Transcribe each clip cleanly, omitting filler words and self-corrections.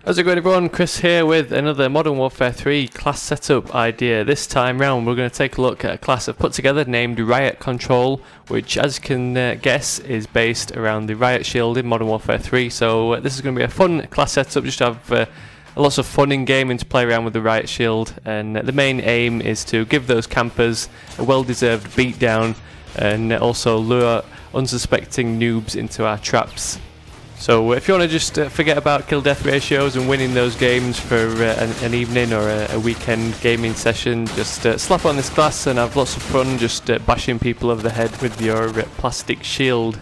How's it going everyone? Chris here with another Modern Warfare 3 class setup idea. This time round we're going to take a look at a class I've put together named Riot Control, which as you can guess is based around the Riot Shield in Modern Warfare 3. So this is going to be a fun class setup, just to have lots of fun in game and to play around with the Riot Shield. And the main aim is to give those campers a well-deserved beatdown and also lure unsuspecting noobs into our traps. So if you want to just forget about kill-death ratios and winning those games for an evening or a weekend gaming session, just slap on this class and have lots of fun just bashing people over the head with your plastic shield.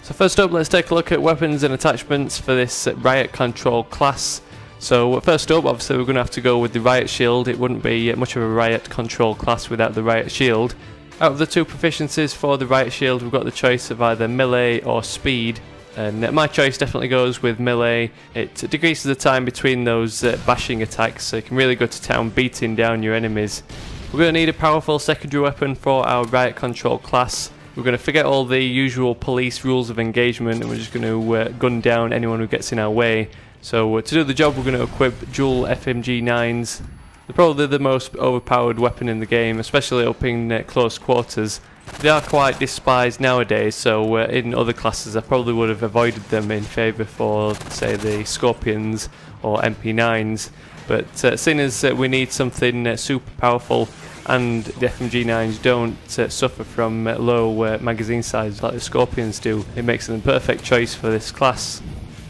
So first up, let's take a look at weapons and attachments for this Riot Control class. So first up, obviously we're going to have to go with the Riot Shield. It wouldn't be much of a Riot Control class without the Riot Shield. Out of the two proficiencies for the Riot Shield, we've got the choice of either melee or speed. And my choice definitely goes with melee. It decreases the time between those bashing attacks, so you can really go to town beating down your enemies. We're going to need a powerful secondary weapon for our Riot Control class. We're going to forget all the usual police rules of engagement and we're just going to gun down anyone who gets in our way. So to do the job we're going to equip dual FMG9s. They're probably the most overpowered weapon in the game, especially up in close quarters. They are quite despised nowadays, so in other classes I probably would have avoided them in favour for, say, the Scorpions or MP9s. But seeing as we need something super powerful and the FMG9s don't suffer from low magazine size like the Scorpions do, it makes them the perfect choice for this class.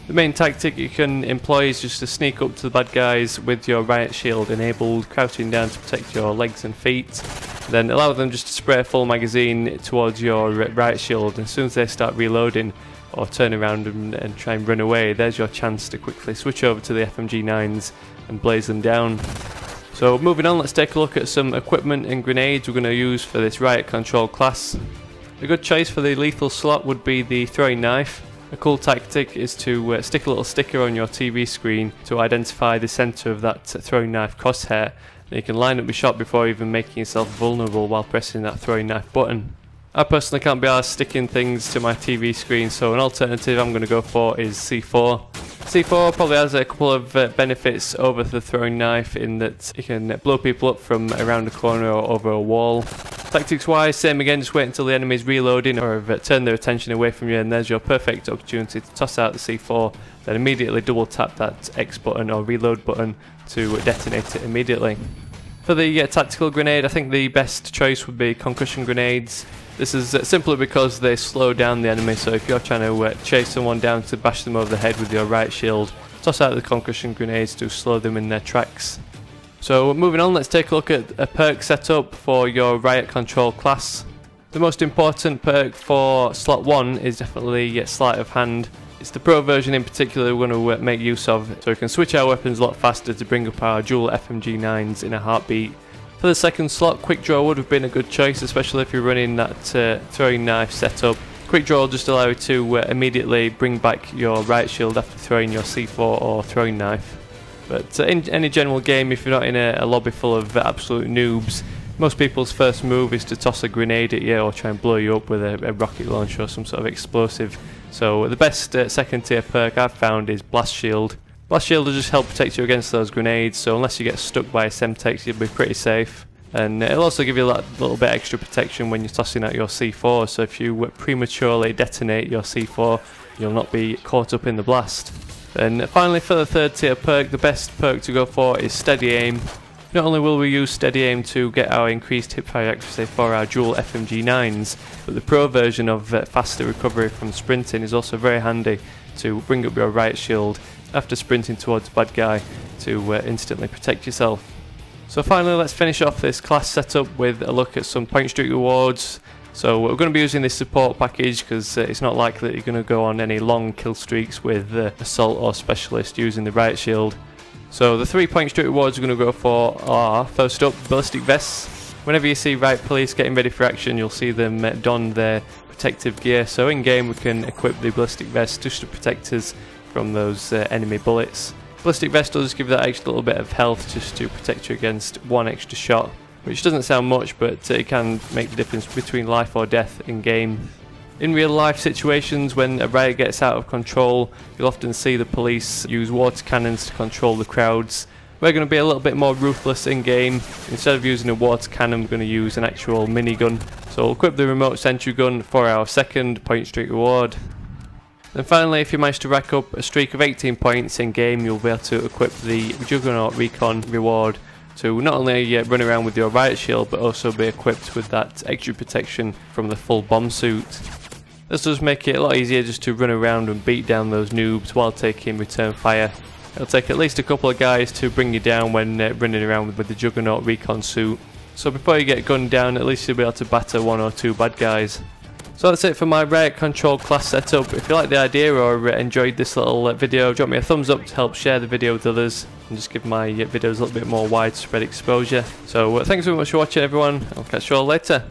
The main tactic you can employ is just to sneak up to the bad guys with your Riot Shield enabled, crouching down to protect your legs and feet. Then allow them just to spray a full magazine towards your Riot Shield, and as soon as they start reloading or turn around and try and run away, there's your chance to quickly switch over to the FMG9s and blaze them down. So moving on, let's take a look at some equipment and grenades we're going to use for this Riot Control class. A good choice for the lethal slot would be the throwing knife. A cool tactic is to stick a little sticker on your TV screen to identify the centre of that throwing knife crosshair. And you can line up your shot before even making yourself vulnerable while pressing that throwing knife button. I personally can't be arsed sticking things to my TV screen, so an alternative I'm going to go for is C4. C4 probably has a couple of benefits over the throwing knife in that it can blow people up from around a corner or over a wall. Tactics wise, same again, just wait until the enemy's reloading or have turned their attention away from you, and there's your perfect opportunity to toss out the C4, then immediately double tap that X button or reload button to detonate it immediately. For the tactical grenade, I think the best choice would be concussion grenades. This is simply because they slow down the enemy, so if you're trying to chase someone down to bash them over the head with your Riot Shield, toss out the concussion grenades to slow them in their tracks. So moving on, let's take a look at a perk setup for your Riot Control class. The most important perk for slot 1 is definitely Sleight of Hand. It's the pro version in particular we're going to make use of, so we can switch our weapons a lot faster to bring up our dual FMG9s in a heartbeat. For the second slot, Quick Draw would have been a good choice, especially if you're running that throwing knife setup. Quick Draw will just allow you to immediately bring back your Riot Shield after throwing your C4 or throwing knife. But in any general game, if you're not in a lobby full of absolute noobs, most people's first move is to toss a grenade at you or try and blow you up with a rocket launcher or some sort of explosive. So the best second tier perk I've found is Blast Shield. Blast Shield will just help protect you against those grenades, so unless you get stuck by a Semtex you'll be pretty safe. And it'll also give you a little bit extra protection when you're tossing out your C4, so if you prematurely detonate your C4 you'll not be caught up in the blast. And finally, for the third tier perk, the best perk to go for is Steady Aim. Not only will we use Steady Aim to get our increased hipfire accuracy for our dual FMG9s, but the pro version of faster recovery from sprinting is also very handy to bring up your Riot Shield after sprinting towards a bad guy to instantly protect yourself. So finally, let's finish off this class setup with a look at some POINTSTREAK rewards. So we're going to be using this support package because it's not likely that you're going to go on any long kill streaks with Assault or Specialist using the Riot Shield. So the 3 POINTSTREAK rewards we're going to go for are, first up, Ballistic Vests. Whenever you see Riot Police getting ready for action, you'll see them don their protective gear. So in game we can equip the Ballistic Vest just to protect us from those enemy bullets. Ballistic Vest will just give that extra little bit of health just to protect you against one extra shot, which doesn't sound much, but it can make the difference between life or death in game. In real life situations, when a riot gets out of control, you'll often see the police use water cannons to control the crowds. We're going to be a little bit more ruthless in game. Instead of using a water cannon, we're going to use an actual minigun. So we'll equip the remote sentry gun for our second point streak reward. Then finally, if you manage to rack up a streak of 18 points in game, you'll be able to equip the Juggernaut Recon reward to not only run around with your riot shield, but also be equipped with that extra protection from the full bomb suit. This does make it a lot easier just to run around and beat down those noobs while taking return fire. It'll take at least a couple of guys to bring you down when running around with the Juggernaut Recon suit. So before you get gunned down, at least you'll be able to batter one or two bad guys. So that's it for my Riot Control class setup. If you like the idea or enjoyed this little video, drop me a thumbs up to help share the video with others and just give my videos a little bit more widespread exposure. So thanks very much for watching everyone. I'll catch you all later.